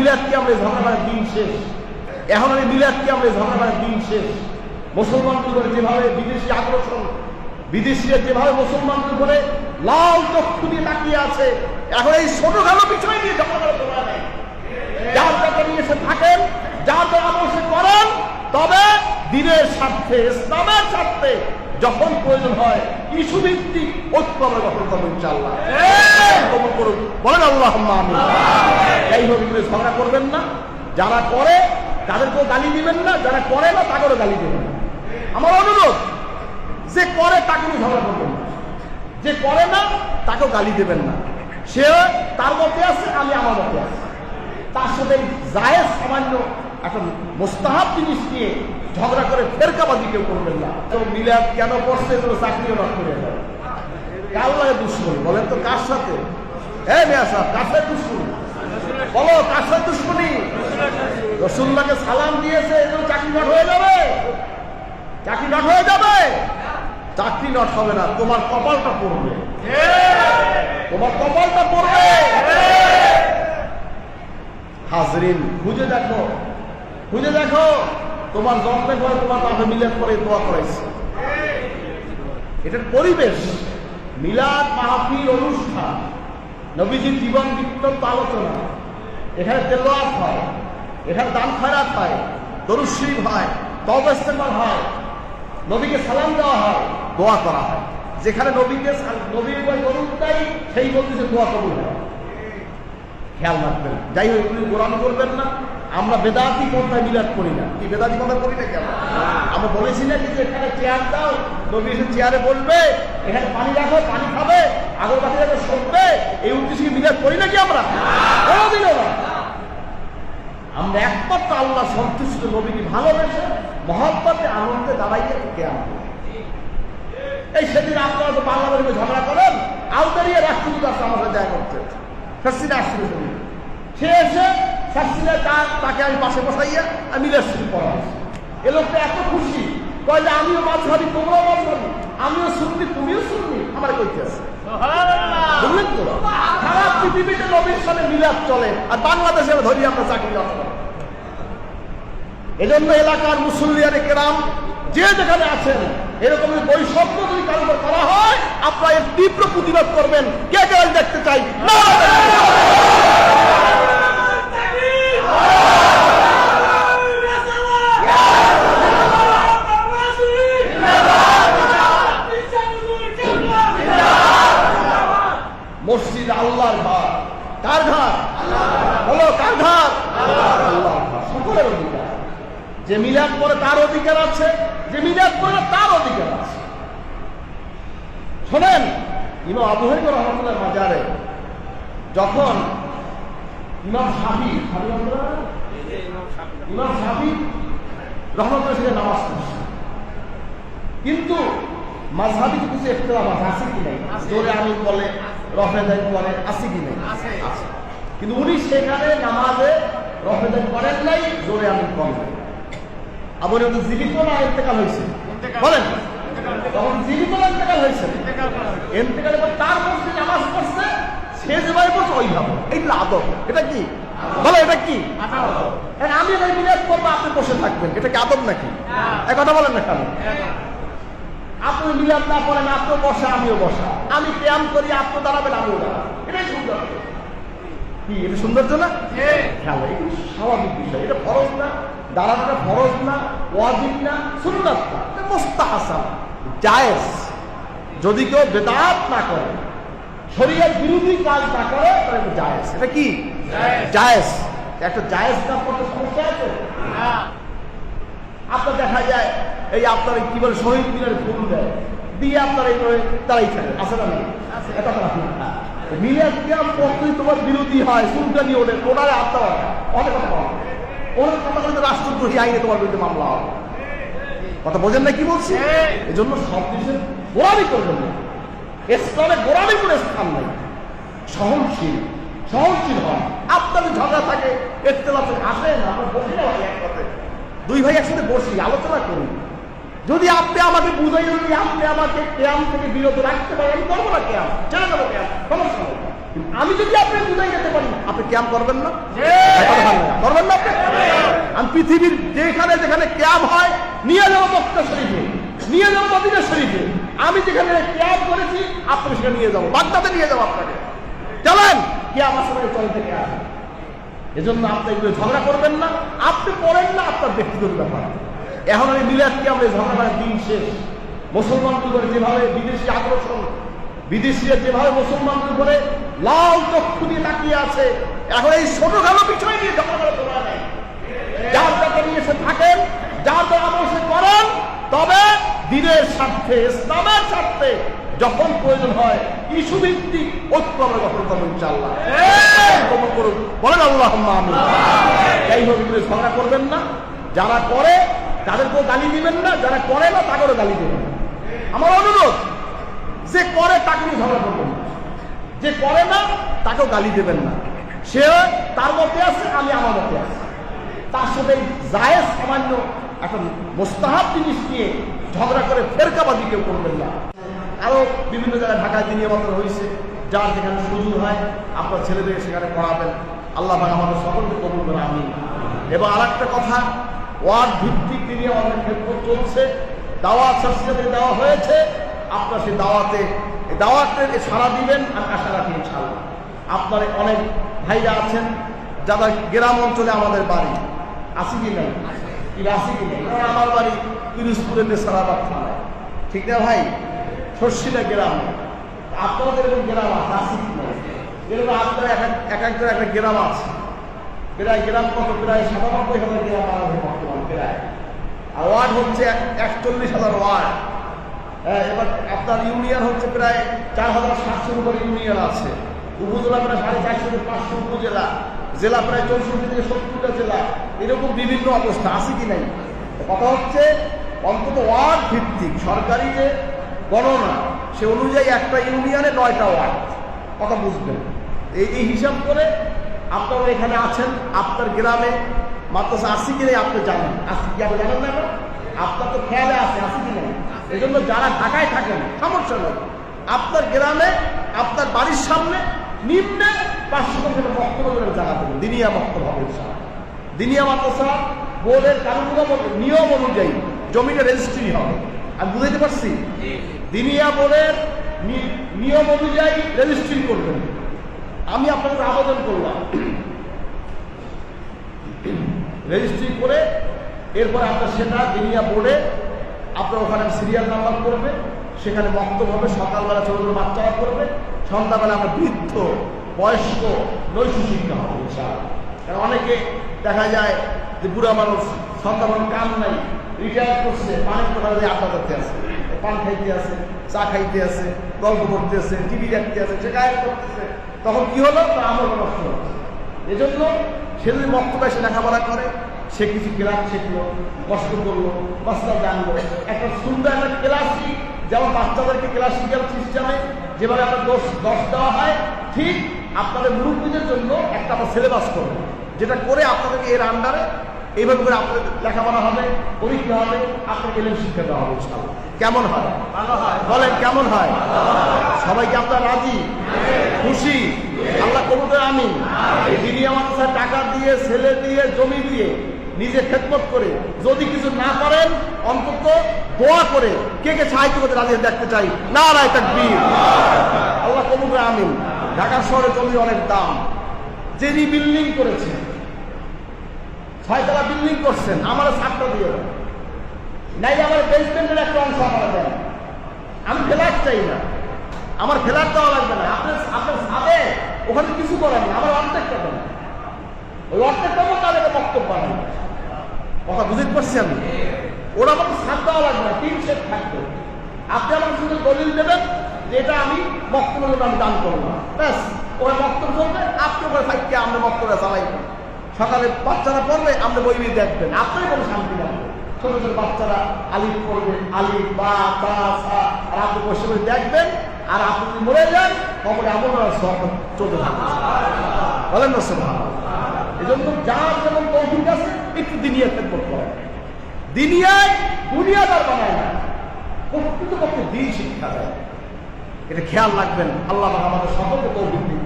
মিলাদ কি আমরা ঝগড়া দিন শেষ, এখন আমি মিলাদ কি আমরা ঝগড়া দিন শেষ। মুসলমানদের উপরে যেভাবে বিদেশি আগ্রাসন, বিদেশিরা যেভাবে মুসলমানদের উপরে লাল চক্ষু দিয়ে তাকিয়ে আছে, এখন এই ছোটখাটো বিষয় নিয়ে ঝগড়া করা দরকার নেই। যার যাকে নিয়ে এসে থাকেন, যার যারা বসে করেন, তবে দিনের স্বার্থে, ইসলামের স্বার্থে যখন প্রয়োজন হয় ইস্যুভিত্তিক ঐক্য আমরা গঠন করবো ইনশাআল্লাহ। কবুল করুন, বলেন আল্লাহুম্মা আমিন। যাই হোক, ঝগড়া করবেন না। যারা করে তাদেরকেও গালি দিবেন না, যারা করে না তাদেরও গালি দেবেন না। আমার অনুরোধ, যে করে তাকে ঝগড়া করবেন না, যে করে না তাকেও গালি দেবেন না। সে তার মতে আছে, আমি আমার মতে আছে, তার সাথে জায়েজ সামান্য একটা মুস্তাহাব জিনিস নিয়ে ঝগড়া করে ফেরকাবাজি কেউ করবেন না। তো মিলাদ কেন পড়ছে, চাকরিও নষ্ট করে যাবে। কার লাগে দুশ্মনী বলেন তো? কার সাথে? হ্যাঁ মিয়া সাহেব, কার সাথে দুশ্মনী বলো? কার সাথে দুশ্মনী? রাসূলুল্লাহকে সালাম দিয়েছে, এগুলো চাকরি নট হয়ে যাবে? চাকরি নট হয়ে যাবে? চাকরি নট হবে না, তোমার কপালটা পড়বে, তোমার কপালটা পড়বে। হাজরিন, খুঁজে দেখো, খুঁজে দেখো, তোমার জন্মে পরে তোমার বাপে মিলাদ করে দোয়া করাইছে। এটার পরিবেশ মিলাদ মাহফিল অনুষ্ঠান, নবীজির জীবন বৃত্তান্ত আলোচনা, এখানে তেলাওয়াত হয়, এখানে দান খয়রাত হয়, দরুদ শরীফ হয়, তওবা ইস্তেগফার হয়, নবীকে সালাম দেওয়া হয়, দোয়া করা হয়। যেখানে নবীর উপর দরুদ দেয় সেই মধ্যে দোয়া কবুল হয়। খেয়াল রাখবেন। যাই হোক, এগুলি গোলামি করবেন না। আমরা বেদাতি পন্থায় মিলাদ করি না। কি বেদাতি পন্থা করি না কেন? আমরা বলেছি না যে এখানে চেয়ার দাও, নবী এসে চেয়ারে বসবে, এখানে পানি রাখো, পানি খাবে, আগরবাতি রাখো, শুনবে, এই উদ্দেশ্যে মিলাদ করি নাকি আমরা? কোনোদিনও না। আমরা একমাত্র আল্লাহ সন্তুষ্ট, নবীকে ভালোবেসে মহব্বতে আনন্দে দাঁড়াইয়ে জ্ঞান করি। এই সেদিন আপনারা তো বাংলাদেশে ঝগড়া করেন, আলতারিয়া রাষ্ট্রদূত আছে আমাদের দেখা করতে, সে এসে তাকে আমি পাশে বসাইয়া আমি মিলাদ শরীফ পড়াচ্ছি। এ লোকটা এত খুশি, কয় যে আমিও মাঝহাবি, তোমরাও মাঝহাবি, আমিও সুন্নি, তুমিও সুন্নি, আমার কইতে আছে। বুঝলেন তো? সারা পৃথিবীতে নবীর সাথে মিলাদ চলে, আর বাংলাদেশে ধরি আমরা চাকরি করতে। এজন্য এলাকার মুসল্লিয়ানে কেরাম যে যেখানে আছেন, এরকম বৈষম্য যদি কারো উপর করা হয়, আপনারা এর তীব্র প্রতিবাদ করবেন। কে কে দেখতে চাই? মসজিদ আল্লাহর ঘর। কার ঘর? বলো, কার ঘর? আল্লাহর ঘর। সকলের অধিকার। যে মিলাদ করে তার অধিকার আছে, যে মিলাদ করে না তার অধিকার আছে। শোনেন, ইমাম আবু হানিফা রাহমাতুল্লাহ মাজারে যখন ইমাম শাফি রহমতুল্লাহ সেখানে নামাজ পড়ছে, কিন্তু মাযহাবি কিছু ইখতিলাফ আছে কি নাই? জোরে আমিন বলে, রফেদাইন বলে, আছে কি নাই? আছে। কিন্তু উনি সেখানে নামাজে রফেদাইন করেন নাই, জোরে আমিন বলেন। আবার তো জীবিত না ইন্তেকাল হয়েছে? বলেন, তখন জীবিত না ইন্তেকাল হয়েছে? ইন্তেকালের পর তার মধ্যে নামাজ পড়ছে, সে যেভাবে পড়ছে ওইভাবে। এইগুলো আদব। এটা কি বলে? এটা কি? আমি মিলাদ করবো, আপনি বসে থাকবেন, এটা কি আদব নাকি? এক কথা বলেন না কেন? আপনি মিলাদ না করেন, আপনিও বসা, আমিও বসা, আমি ক্যাম করি, আপনি দাঁড়াবেন, আমিও দাঁড়াবো, এটাই সুন্দর। কি এটা সৌন্দর্য না? খেয়াল, এটা স্বাভাবিক বিষয়। এটা ফরজ না, দাঁড়ানোটা ফরজ না, ওয়াজিব না, সুন্নাত না, এটা মুস্তাহাসান, জায়েজ। যদি কেউ বেদাত না করে, শরীয়ত বিরোধী কাজ না করে, তাহলে এটা জায়েজ। এটা কি? জায়েজ। একটা জায়েজ কাজ করতে সমস্যা আছে? আপনার দেখা যায় এই আপনার কি বলে শহীদ মিনারে ফুল দেয়, দিয়ে আপনার এইভাবে দাঁড়াই থাকে, আছে না? এটা মিলাদ কিয়াম পড়তেই তোমার বিরোধী হয়, সুলতানি ওদের ওনারে আত্মা অনেক কথা বলে, ওনার কথা বলতে রাষ্ট্রদ্রোহী আইনে তোমার বিরুদ্ধে মামলা হবে। কথা বোঝেন না কি বলছি? এই জন্য সব দেশের গোলামি করবেন না। ইসলামে গোলামি করে স্থান নাই। সহনশীল, সহনশীল হন। আপনাদের ঝগড়া থাকে, ইখতিলাফ আসেন, আমরা বসি না এক কথায়, দুই ভাই একসাথে বসি, আলোচনা করি। যদি আপনি আমাকে বুঝাই, যদি আপনি আমাকে ক্যাম থেকে বিরত রাখতে পারেন, আমি করবো না ক্যাম, ছেড়ে দেবো ক্যাম, সমস্যা নেই। আমি যদি আপনি বুঝাই যেতে পারি, আপনি ক্যাম করবেন না? হবে? আমি পৃথিবীর যেখানে যেখানে ক্যাম্প হয় নিয়ে যাবো মক্কা শরীফে, নিয়ে যাবো মদিনা শরীফে। আমি যেখানে ক্যাম্প করেছি আপনাকে সেখানে নিয়ে যাবো, বাগদাদে নিয়ে যাবো আপনাকে। চলেন কে আমার সঙ্গে চলে থেকে আসেন। এজন্য আপনি এগুলো ঝগড়া করবেন না, আপনি করেন না, আপনার ব্যক্তিগত ব্যাপার। এখন আমি মিলাদকে আমরা ঝগড়া করার দিন শেষ। মুসলমানদের উপরে যেভাবে বিদেশি আকর্ষণ, বিদেশিরা যেভাবে মুসলমানদের উপরে লাল চক্ষু দিয়ে তাকিয়ে আছে, এখন এই ছোটখাটো বিষয় নিয়ে ঝগড়া করার দরকার নেই। যার যাকে নিয়ে এসে থাকেন, যার দ্বারা অবশ্যই করেন, তবে দিনের স্বার্থে, ইসলামের স্বার্থে যখন প্রয়োজন হয় ইস্যু ভিত্তিক ঐক্য আমরা গঠন করবো ইনশাআল্লাহ। বলেন আল্লাহুম্মা আমিন। যাই হোক, ঝগড়া করবেন না। যারা করে তাদেরকেও গালি দিবেন না, যারা করে না তাদেরও গালি দেবেন না। আমার অনুরোধ, যে করে তাকে নিয়ে ঝগড়া করবেন না, যে করে না তাকেও গালি দেবেন না। সে তার মতে আছে, আমি আমার মতে আছি। তার সাথে জায়েজ সামান্য এখন মোস্তাহাব জিনিস নিয়ে ঝগড়া করে ফেরকাবাজি কেউ করবেন না। আরো বিভিন্ন জায়গায় ঢাকায় দিনিয়া মাত্র হয়েছে, যার যেখানে সুযোগ হয় আপনার ছেলেদেরকে সেখানে পড়াবেন। আল্লাহ পাক আমাদের সকলকে কবুল করে আমিন। এবং আর একটা কথা, ওয়ার্ড ভিত্তিক দিনিয়া আমাদের ক্ষেত্র চলছে, দাওয়াত সরকার দেওয়া হয়েছে। আপনার সেই দাওয়াতের সাড়া দিবেন, আমি আশা রাখি ইনশাআল্লাহ। আপনার অনেক ভাইরা আছেন যারা গ্রাম অঞ্চলে আমাদের বাড়ি, আসি কি নাই? আসি কি নাই? আমার বাড়ি পিরোজপুরের নেসারাবাদ থানায়, ঠিক না ভাই? সর্ষিটা গ্রাম। আপনাদের এরকম গ্রাম আছে, আসি কি নাই? এরকম আপনার এক একজন একটা গ্রাম আছে। প্রায় গ্রাম কত? প্রায় 97,000 গ্রাম আছে বর্তমান প্রায়। আর ওয়ার্ড হচ্ছে 41,000 ওয়ার্ড। এবার আপনার ইউনিয়ন হচ্ছে প্রায় 4,700 উপরে ইউনিয়ন আছে। উপজেলা প্রায় 450 থেকে 500 উপজেলা, জেলা প্রায় 64 থেকে 70টা জেলা। এরকম বিভিন্ন অবস্থা, আছে কি নাই? কথা হচ্ছে অন্তত ওয়ার্ড ভিত্তিক সরকারি যে গণনা, সে অনুযায়ী একটা ইউনিয়নে 9টা ওয়ার্ড। কথা বুঝবেন? এই হিসাব করে আপনারা এখানে আছেন, আপনার গ্রামে মাদ্রাসা আসি কি নেই আপনি জানেন। আসি কি আপনি জানেন না? আপনার তো খেয়ালে আছে, আসি কি নেই? এই জন্য যারা ঢাকায় থাকেন সমস্যা নেই, আপনার গ্রামে আপনার বাড়ির সামনে নিম্নে 500 টাকা বক্তব্য করে জায়গা দেবেন। দিনিয়া বক্তব্য হবে ইনশাআল্লাহ। দিনিয়া মাদ্রাসা বোর্ডের নিয়ম অনুযায়ী জমিটা রেজিস্ট্রি হবে। আমি বুঝাইতে পারছি? দিনিয়া বোর্ডের নিয়ম অনুযায়ী রেজিস্ট্রি করবেন। আমি আপনাদের আবেদন করলাম, রেজিস্ট্রি করে এরপরে আপনার সেটা দিনিয়া বোর্ডে আপনার ওখানে সিরিয়াল নাম্বার করবে, সেখানে বক্তব্য হবে। সকালবেলা ছোট ছোট বাচ্চারা করবে, সন্ধ্যাবেলা আমরা বৃদ্ধ বয়স্ক নৈশ শিক্ষা হবে ইনশাআল্লাহ। কারণ অনেকে দেখা যায় যে বুড়া মানুষ, সন্ধ্যাবেলা কাম নাই, রিটায়ার করছে, পানির দোকানে আড্ডা করতে আছে, পান খাইতে আছে, চা খাইতে আছে, গল্প করতে আছে, টিভি দেখতে আছে, সে গায়ে করতেছে। তখন কি হলো? তার আমল নষ্ট হচ্ছে। এজন্য সে যদি বক্তব্য এসে লেখাপড়া করে, সে কিছু ক্লাস শিখলো, কষ্ট করলো, মাস্টার জানলো, একটা সুন্দর একটা ক্লাসিক, যেমন বাচ্চাদেরকে ক্লাসিক্যাল সিস্টেমে যেভাবে আপনার দোষ দেওয়া হয়, ঠিক আপনাদের মুরব্বীদের জন্য একটা আমরা সিলেবাস করবো, যেটা করে আপনাদেরকে এর আন্ডারে এইভাবে করে আপনাদের লেখাপড়া হবে, পরীক্ষা হবে, আপনাকে এলেন শিক্ষা দেওয়া হবে ইনশাআল্লাহ। কেমন হয়? ভালো হয়। বলেন কেমন হয়? সবাইকে আপনার রাজি, খুশি? আল্লাহ কবুল করে আমিন। এই দিনিয়া মাদ্রাসায় টাকা দিয়ে, ছেলে দিয়ে, জমি দিয়ে, নিজে খেদমত করে যদি কিছু না করেন, অন্তত দোয়া করে কে কে সাহায্য করতে রাজি দেখতে চাই। নারায়ে তাকবীর। আল্লাহ কবুল করে আমিন। ঢাকা শহরে জমি অনেক দাম। যিনি বিল্ডিং করেছে, 6 তলা বিল্ডিং করছেন, আমার ছাদটা দিয়ে দেন, নাই আমার বেসমেন্টের একটা অংশ আমার দেন। আমি ফ্ল্যাট চাই না, আমার ফ্ল্যাট দেওয়া লাগবে না। আপনার ছাদে ওখানে কিছু করেন না, আমার অর্ধেকটা দেন। ওই অর্ধেকটা আমার তাদেরকে বক্তব্য নেই। কথা বুঝতে পারছি আমি? ওরা আমাকে ছাদ দেওয়া লাগবে না, 3 সেট থাকবে। আপনি আমার শুধু দলিল দেবেন যে এটা আমি বক্তব্য আমি দান করবো না, ব্যাস। ওরা বক্তব্য করবে, আপনি ওখানে থাকতে আমরা বক্তব্য চালাইবেন। সকালে বাচ্চারা পড়বে, আপনি বই বই দেখবেন, আপনারই কোনো শান্তি লাগবে। ছোট ছোট বাচ্চারা আলিফ পড়বে, আলিফ বা তা সা, আর আপনি বসে বসে দেখবেন। আর আপনি যদি মরে যান, খবরে আপনার সব চলতে থাকবে। বলেন না সুবহানাল্লাহ। এই জন্য যার যেমন তৌফিক আছে একটু দিনিয়া খেদমত করেন। দিনিয়ায় দুনিয়াদার বানায় না, প্রকৃতপক্ষে দিন শিক্ষা দেয়। এটা খেয়াল রাখবেন। আল্লাহ আমাদের সকলকে তৌফিক দিন।